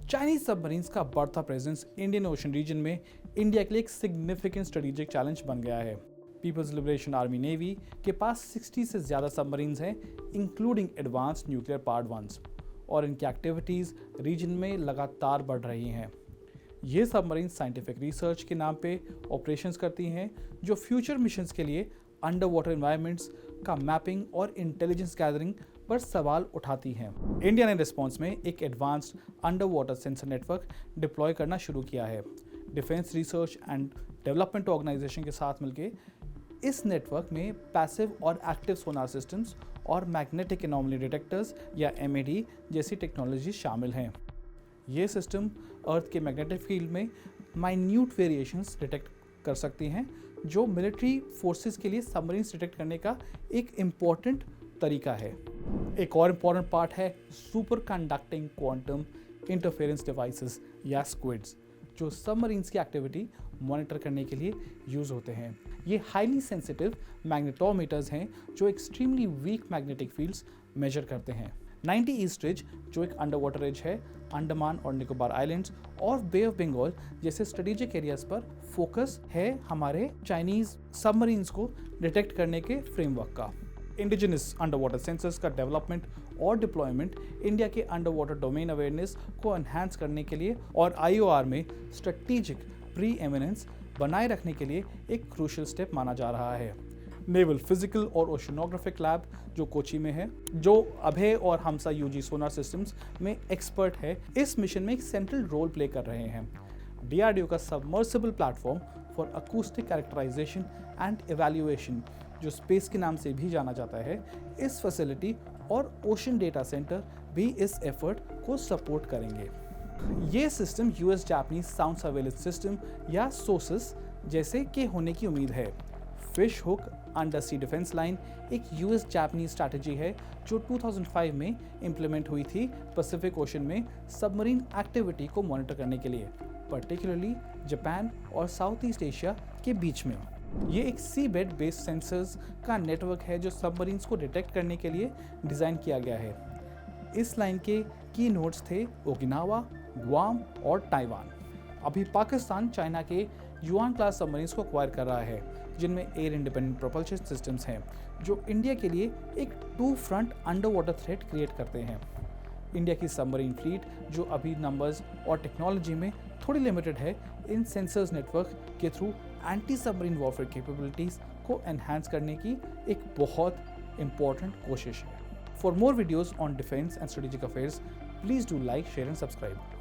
Chinese submarines का बढ़ता presence Indian ocean reason में इंडिया के लिए एक सिग्निफिकेंट स्ट्रेटेजिक चैलेंज बन गया है। पीपल्स लिबरेशन आर्मी नेवी के पास 60 से ज़्यादा सबमरीन्स हैं, including advanced nuclear powered ones, और इनकी एक्टिविटीज़ रीजन में लगातार बढ़ रही हैं। ये सबमरीन साइंटिफिक रिसर्च के नाम पे ऑपरेशंस करती हैं, जो फ्यूचर मिशंस के लिए अंडर वाटर एनवायरनमेंट्स का मैपिंग और इंटेलिजेंस गैदरिंग पर सवाल उठाती हैं। इंडिया ने रिस्पॉन्स में एक advanced underwater sensor network deploy करना शुरू किया है। Defence Research and Development Organisation के साथ मिलकर इस नेटवर्क में पैसिव और एक्टिव सोनार सिस्टम्स और मैग्नेटिक एनॉमली डिटेक्टर्स या MAD जैसी टेक्नोलॉजी शामिल हैं। ये सिस्टम अर्थ के मैग्नेटिक फील्ड में माइन्यूट वेरिएशंस डिटेक्ट कर सकती हैं, जो मिलिट्री फोर्सेस के लिए सबमरीन्स डिटेक्ट करने का एक इम्पॉर्टेंट तरीका है। एक और इम्पॉर्टेंट पार्ट है super conducting quantum interference devices या स्क्विड्स, जो सबमरीन्स की एक्टिविटी मॉनिटर करने के लिए यूज़ होते हैं। ये हाईली सेंसिटिव मैग्नेटोमीटर्स हैं जो extremely weak magnetic fields measure करते हैं। 90 ईस्ट रिज, जो एक अंडर वाटर रिज है, अंडमान और निकोबार आइलैंड्स और बे ऑफ बंगाल जैसे स्ट्रेटेजिक एरियाज पर फोकस है हमारे चाइनीज सबमरीन्स को डिटेक्ट करने के फ्रेमवर्क का। इंडिजिनस अंडर वाटर सेंसर्स का डेवलपमेंट और डिप्लॉयमेंट इंडिया के अंडर वाटर डोमेन अवेयरनेस को एनहांस करने के लिए और IOR में स्ट्रेटेजिक प्री एमिनेंस बनाए रखने के लिए एक क्रूशियल स्टेप माना जा रहा है। नेवल फिजिकल और ओशनोग्राफिक लैब जो कोची में है, जो अभय और हमसा UG सोनार सिस्टम्स में एक्सपर्ट है, इस मिशन में एक सेंट्रल रोल प्ले कर रहे हैं। DRDO का submersible platform for acoustic characterisation and evaluation, जो स्पेस के नाम से भी जाना जाता है, इस फैसिलिटी और ओशन डेटा सेंटर भी इस एफर्ट को सपोर्ट करेंगे। ये system US Japanese sound surveillance system या SOSUS जैसे के होने की उम्मीद है। फिश हुक अंडर सी डिफेंस लाइन एक US जापानीज स्ट्रैटेजी है जो 2005 में इम्प्लीमेंट हुई थी पैसिफिक ओशन में सबमरीन एक्टिविटी को मॉनिटर करने के लिए, पर्टिकुलरली जापान और साउथ ईस्ट एशिया के बीच में। ये एक सी बेड बेस्ड सेंसर्स का नेटवर्क है जो सबमरीन्स को डिटेक्ट करने के लिए डिज़ाइन किया गया है। इस लाइन के की नोड्स थे ओकिनावा, गुआम और ताइवान। अभी पाकिस्तान चाइना के युआन क्लास सबमरीन्स को एक्वायर कर रहा है, जिनमें एयर इंडिपेंडेंट प्रोपल्शन सिस्टम्स हैं, जो इंडिया के लिए एक two front under water threat create करते हैं। इंडिया की सबमरीन फ्लीट, जो अभी नंबर्स और टेक्नोलॉजी में थोड़ी लिमिटेड है, इन सेंसर्स नेटवर्क के through anti submarine warfare capabilities को एनहांस करने की एक बहुत इंपॉर्टेंट कोशिश है। For more videos on defence and strategic affairs, please do like, share and subscribe.